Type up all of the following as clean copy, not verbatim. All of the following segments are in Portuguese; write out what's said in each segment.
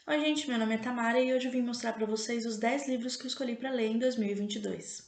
Oi gente, meu nome é Tamara e hoje eu vim mostrar para vocês os 10 livros que eu escolhi para ler em 2022.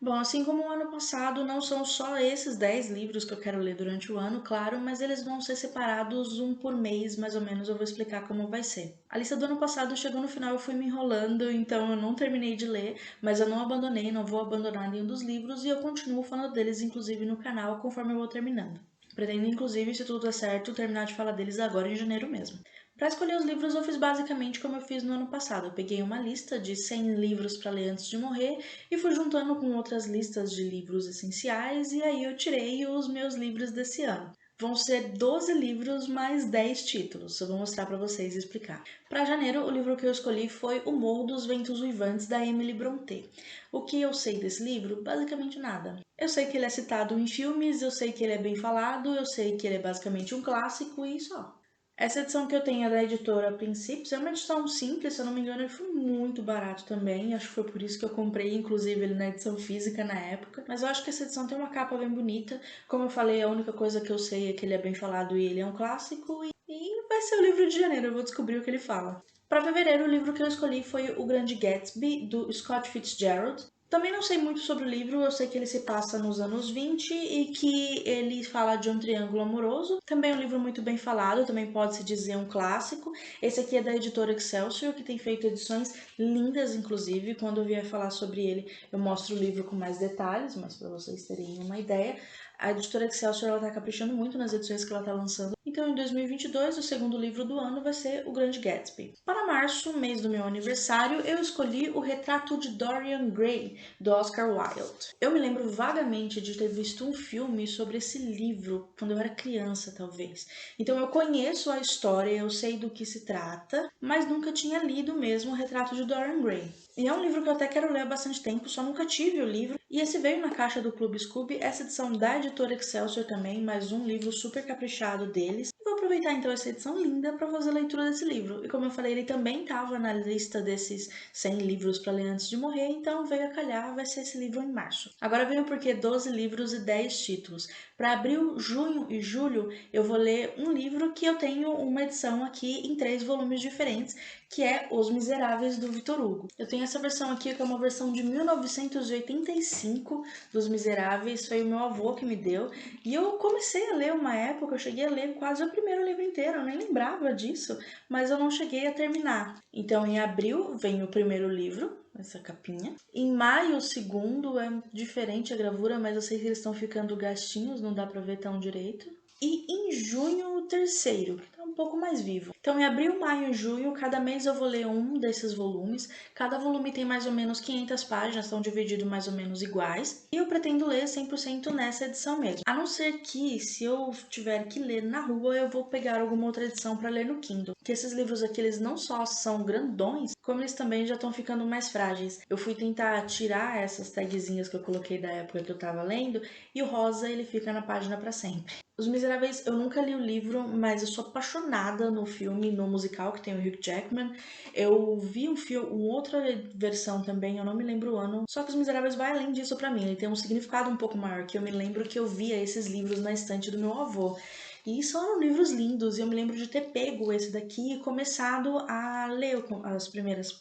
Bom, assim como o ano passado, não são só esses 10 livros que eu quero ler durante o ano, claro, mas eles vão ser separados um por mês, mais ou menos, eu vou explicar como vai ser. A lista do ano passado chegou no final, eu fui me enrolando, então eu não terminei de ler, mas eu não abandonei, não vou abandonar nenhum dos livros e eu continuo falando deles, inclusive no canal, conforme eu vou terminando. Pretendo, inclusive, se tudo der certo, terminar de falar deles agora em janeiro mesmo. Para escolher os livros, eu fiz basicamente como eu fiz no ano passado. Eu peguei uma lista de 100 livros para ler antes de morrer e fui juntando com outras listas de livros essenciais, e aí eu tirei os meus livros desse ano. Vão ser 12 livros mais 10 títulos. Eu vou mostrar para vocês e explicar. Para janeiro, o livro que eu escolhi foi O Morro dos Ventos Uivantes, da Emily Brontë. O que eu sei desse livro? Basicamente nada. Eu sei que ele é citado em filmes, eu sei que ele é bem falado, eu sei que ele é basicamente um clássico e só. Essa edição que eu tenho é da editora Princípios, é uma edição simples, se eu não me engano ele foi muito barato também, acho que foi por isso que eu comprei, inclusive, ele na edição física na época. Mas eu acho que essa edição tem uma capa bem bonita, como eu falei, a única coisa que eu sei é que ele é bem falado e ele é um clássico, e vai ser o livro de janeiro, eu vou descobrir o que ele fala. Para fevereiro, o livro que eu escolhi foi O Grande Gatsby, do Scott Fitzgerald. Também não sei muito sobre o livro, eu sei que ele se passa nos anos 20 e que ele fala de um triângulo amoroso. Também é um livro muito bem falado, também pode-se dizer um clássico. Esse aqui é da editora Excelsior, que tem feito edições lindas, inclusive. Quando eu vier falar sobre ele, eu mostro o livro com mais detalhes, mas para vocês terem uma ideia. A editora Excelsior está caprichando muito nas edições que ela está lançando. Então, em 2022, o segundo livro do ano vai ser O Grande Gatsby. Para março, mês do meu aniversário, eu escolhi O Retrato de Dorian Gray, do Oscar Wilde. Eu me lembro vagamente de ter visto um filme sobre esse livro quando eu era criança, talvez. Então, eu conheço a história, eu sei do que se trata, mas nunca tinha lido mesmo O Retrato de Dorian Gray. E é um livro que eu até quero ler há bastante tempo, só nunca tive o livro. E esse veio na caixa do Clube Scooby, essa edição da editora Excelsior também, mais um livro super caprichado deles. Vou aproveitar então essa edição linda para fazer a leitura desse livro. E como eu falei, ele também estava na lista desses 100 livros para ler antes de morrer, então veio a calhar, vai ser esse livro em março. Agora vem o porquê 12 livros e 10 títulos. Para abril, junho e julho, eu vou ler um livro que eu tenho uma edição aqui em 3 volumes diferentes, que é Os Miseráveis, do Victor Hugo. Eu tenho essa versão aqui, que é uma versão de 1985 dos Miseráveis, foi o meu avô que me deu, e eu comecei a ler uma época, eu cheguei a ler quase o primeiro livro inteiro, eu nem lembrava disso, mas eu não cheguei a terminar. Então em abril vem o primeiro livro, essa capinha. Em maio o segundo, é diferente a gravura, mas eu sei que eles estão ficando gastinhos, não dá pra ver tão direito. E em junho o terceiro, que tá um pouco mais vivo. Então em abril, maio e junho, cada mês eu vou ler um desses volumes. Cada volume tem mais ou menos 500 páginas, estão divididos mais ou menos iguais. E eu pretendo ler 100% nessa edição mesmo. A não ser que, se eu tiver que ler na rua, eu vou pegar alguma outra edição para ler no Kindle. Que esses livros aqui, eles não só são grandões, como eles também já estão ficando mais frágeis. Eu fui tentar tirar essas tagzinhas que eu coloquei da época que eu tava lendo, e o rosa, ele fica na página para sempre. Os Miseráveis, eu nunca li o livro, mas eu sou apaixonada no filme, no musical que tem o Hugh Jackman. Eu vi um filme, uma outra versão também, eu não me lembro o ano. Só que Os Miseráveis vai além disso pra mim, ele tem um significado um pouco maior, que eu me lembro que eu via esses livros na estante do meu avô. E são livros lindos, e eu me lembro de ter pego esse daqui e começado a ler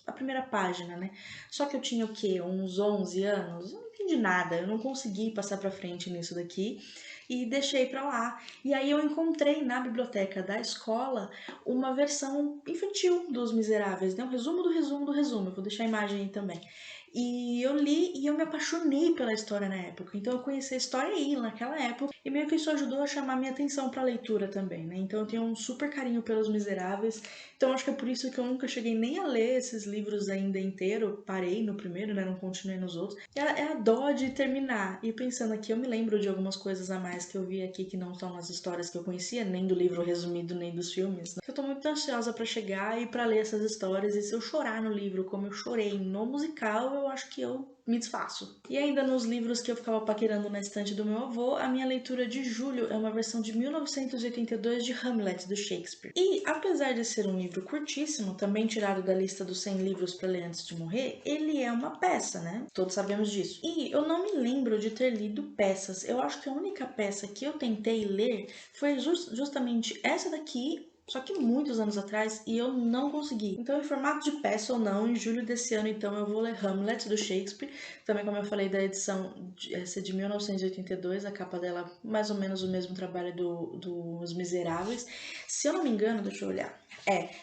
a primeira página, né? Só que eu tinha o quê? Uns 11 anos? Eu não entendi nada, eu não consegui passar pra frente nisso daqui e deixei pra lá. E aí eu encontrei na biblioteca da escola uma versão infantil dos Miseráveis, né? Um resumo do resumo do resumo. Eu vou deixar a imagem aí também. E eu li e eu me apaixonei pela história na época. Então eu conheci a história aí, naquela época, e meio que isso ajudou a chamar minha atenção pra leitura também, né? Então eu tenho um super carinho pelos Miseráveis. Então acho que é por isso que eu nunca cheguei nem a ler esses livros ainda inteiro. Parei no primeiro, né? Não continuei nos outros. É a dó de terminar. E pensando aqui, eu me lembro de algumas coisas a mais que eu vi aqui que não são as histórias que eu conhecia, nem do livro resumido, nem dos filmes, né? Eu tô muito ansiosa pra chegar e pra ler essas histórias. E se eu chorar no livro como eu chorei no musical, eu acho que eu me desfaço. E ainda nos livros que eu ficava paquerando na estante do meu avô, a minha leitura de julho é uma versão de 1982 de Hamlet, do Shakespeare. E, apesar de ser um livro curtíssimo, também tirado da lista dos 100 livros para ler antes de morrer, ele é uma peça, né? Todos sabemos disso. E eu não me lembro de ter lido peças. Eu acho que a única peça que eu tentei ler foi justamente essa daqui, só que muitos anos atrás, e eu não consegui. Então, em formato de peça ou não, em julho desse ano, então, eu vou ler Hamlet, do Shakespeare. Também, como eu falei, da edição, essa é de 1982, a capa dela, mais ou menos o mesmo trabalho dos Miseráveis. Se eu não me engano, deixa eu olhar.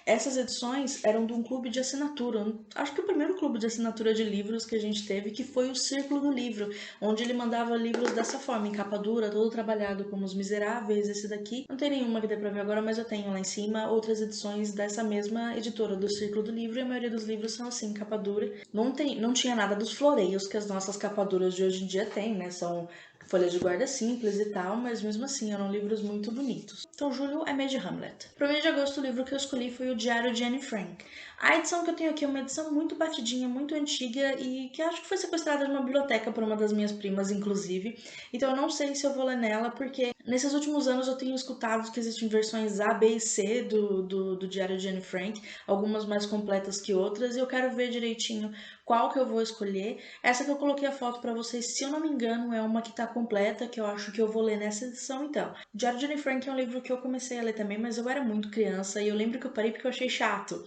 Essas edições eram de um clube de assinatura. Acho que o primeiro clube de assinatura de livros que a gente teve, que foi o Círculo do Livro, onde ele mandava livros dessa forma, em capa dura, todo trabalhado como Os Miseráveis. Esse daqui, não tem nenhuma que dê pra ver agora, mas eu tenho lá em cima outras edições dessa mesma editora, do Círculo do Livro, e a maioria dos livros são assim, capa dura. Não tinha nada dos floreios que as nossas capaduras de hoje em dia têm, né? São folhas de guarda simples e tal, mas mesmo assim eram livros muito bonitos. Então julho é mês de Hamlet. Pro mês de agosto o livro que eu escolhi foi o Diário de Anne Frank. A edição que eu tenho aqui é uma edição muito batidinha, muito antiga e que acho que foi sequestrada de uma biblioteca por uma das minhas primas, inclusive. Então eu não sei se eu vou ler nela, porque nesses últimos anos eu tenho escutado que existem versões A, B e C do Diário de Anne Frank, algumas mais completas que outras, e eu quero ver direitinho qual que eu vou escolher. Essa que eu coloquei a foto pra vocês, se eu não me engano, é uma que tá completa, que eu acho que eu vou ler nessa edição, então. O Diário de Anne Frank é um livro que eu comecei a ler também, mas eu era muito criança e eu lembro que eu parei porque eu achei chato.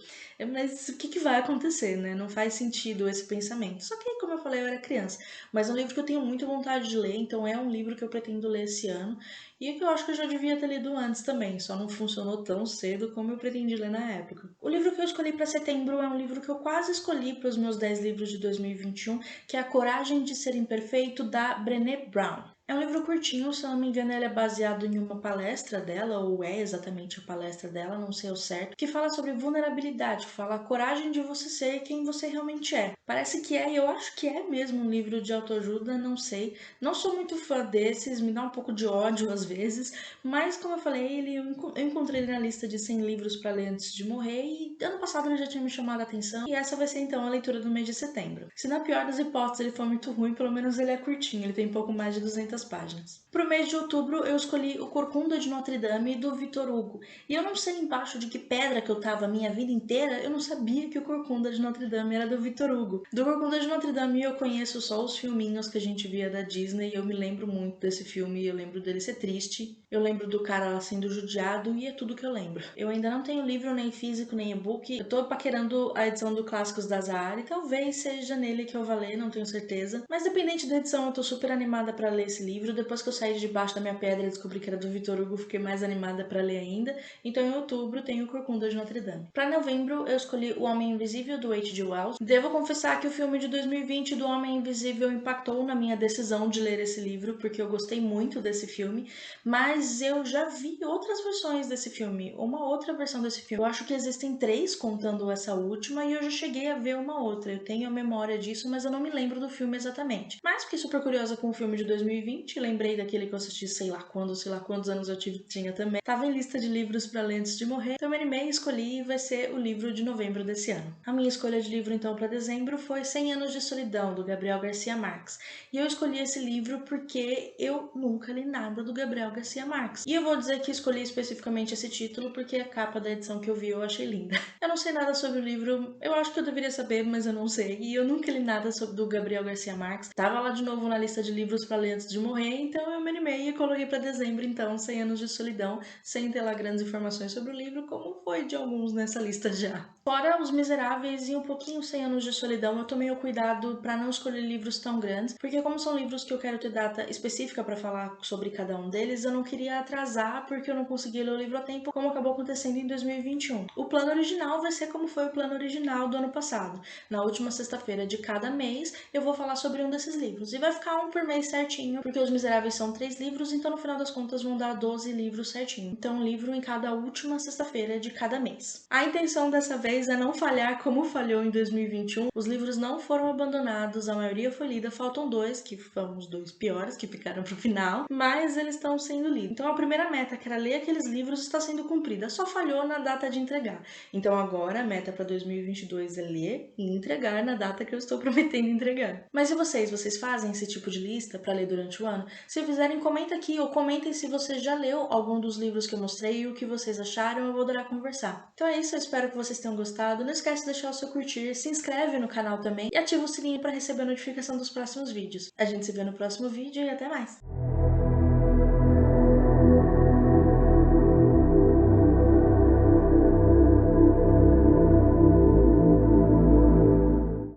Mas o que vai acontecer, né? Não faz sentido esse pensamento. Só que, como eu falei, eu era criança. Mas é um livro que eu tenho muita vontade de ler, então é um livro que eu pretendo ler esse ano. E que eu acho que eu já devia ter lido antes também, só não funcionou tão cedo como eu pretendi ler na época. O livro que eu escolhi para setembro é um livro que eu quase escolhi para os meus 10 livros de 2021, que é A Coragem de Ser Imperfeito, da Brené Brown. É um livro curtinho, se eu não me engano, ele é baseado em uma palestra dela, ou é exatamente a palestra dela, não sei ao certo, que fala sobre vulnerabilidade, fala a coragem de você ser quem você realmente é. Parece que é, e eu acho que é mesmo um livro de autoajuda, não sei. Não sou muito fã desses, me dá um pouco de ódio às vezes, mas como eu falei, eu encontrei ele na lista de 100 livros para ler antes de morrer, e ano passado ele já tinha me chamado a atenção, e essa vai ser então a leitura do mês de setembro. Se na pior das hipóteses ele for muito ruim, pelo menos ele é curtinho, ele tem pouco mais de 200 páginas. Pro mês de outubro eu escolhi O Corcunda de Notre Dame, do Victor Hugo. E eu não sei embaixo de que pedra que eu tava a minha vida inteira, eu não sabia que O Corcunda de Notre Dame era do Victor Hugo. Do Corcunda de Notre Dame eu conheço só os filminhos que a gente via da Disney e eu me lembro muito desse filme, eu lembro dele ser triste, eu lembro do cara lá sendo judiado e é tudo que eu lembro. Eu ainda não tenho livro nem físico nem e-book, eu tô paquerando a edição do Clássicos da Zahara e talvez seja nele que eu vá ler, não tenho certeza. Mas dependente da edição eu tô super animada pra ler esse livro. Depois que eu saí de debaixo da minha pedra e descobri que era do Victor Hugo, fiquei mais animada pra ler ainda. Então em outubro tem o Corcunda de Notre Dame. Pra novembro eu escolhi O Homem Invisível, do H.G. Wells. Devo confessar que o filme de 2020 do Homem Invisível impactou na minha decisão de ler esse livro, porque eu gostei muito desse filme, mas eu já vi outras versões desse filme, uma outra versão desse filme. Eu acho que existem 3 contando essa última e eu já cheguei a ver uma outra. Eu tenho a memória disso, mas eu não me lembro do filme exatamente. Mas fiquei super curiosa com o filme de 2020, lembrei daquele que eu assisti sei lá quando, sei lá quantos anos eu tinha também. Tava em lista de livros para ler antes de morrer, então eu me animei e escolhi e vai ser o livro de novembro desse ano. A minha escolha de livro então para dezembro foi 100 Anos de Solidão, do Gabriel Garcia Marques. E eu escolhi esse livro porque eu nunca li nada do Gabriel Garcia Marques. E eu vou dizer que escolhi especificamente esse título porque a capa da edição que eu vi eu achei linda. Eu não sei nada sobre o livro, eu acho que eu deveria saber, mas eu não sei. E eu nunca li nada sobre do Gabriel Garcia Marques. Tava lá de novo na lista de livros para ler antes de morrer, então eu me animei e coloquei para dezembro, então, 100 Anos de Solidão, sem ter lá grandes informações sobre o livro, como foi de alguns nessa lista já. Fora Os Miseráveis e um pouquinho 100 Anos de Solidão, eu tomei o cuidado para não escolher livros tão grandes, porque como são livros que eu quero ter data específica para falar sobre cada um deles, eu não queria atrasar porque eu não conseguia ler o livro a tempo, como acabou acontecendo em 2021. O plano original vai ser como foi o plano original do ano passado. Na última sexta-feira de cada mês, eu vou falar sobre um desses livros. E vai ficar um por mês certinho, porque Os Miseráveis são 3 livros, então no final das contas vão dar 12 livros certinho. Então um livro em cada última sexta-feira de cada mês. A intenção dessa vez é não falhar como falhou em 2021. Os livros não foram abandonados, a maioria foi lida, faltam 2, que foram os 2 piores, que ficaram pro final, mas eles estão sendo lidos. Então a primeira meta, que era ler aqueles livros, está sendo cumprida, só falhou na data de entregar. Então agora a meta para 2022 é ler e entregar na data que eu estou prometendo entregar. Mas e vocês? Vocês fazem esse tipo de lista para ler durante o ano? Se fizerem, comenta aqui ou comentem se você já leu algum dos livros que eu mostrei e o que vocês acharam, eu vou adorar conversar. Então é isso, eu espero que vocês tenham gostado. Não esquece de deixar o seu curtir, se inscreve no canal também e ativa o sininho para receber a notificação dos próximos vídeos. A gente se vê no próximo vídeo e até mais!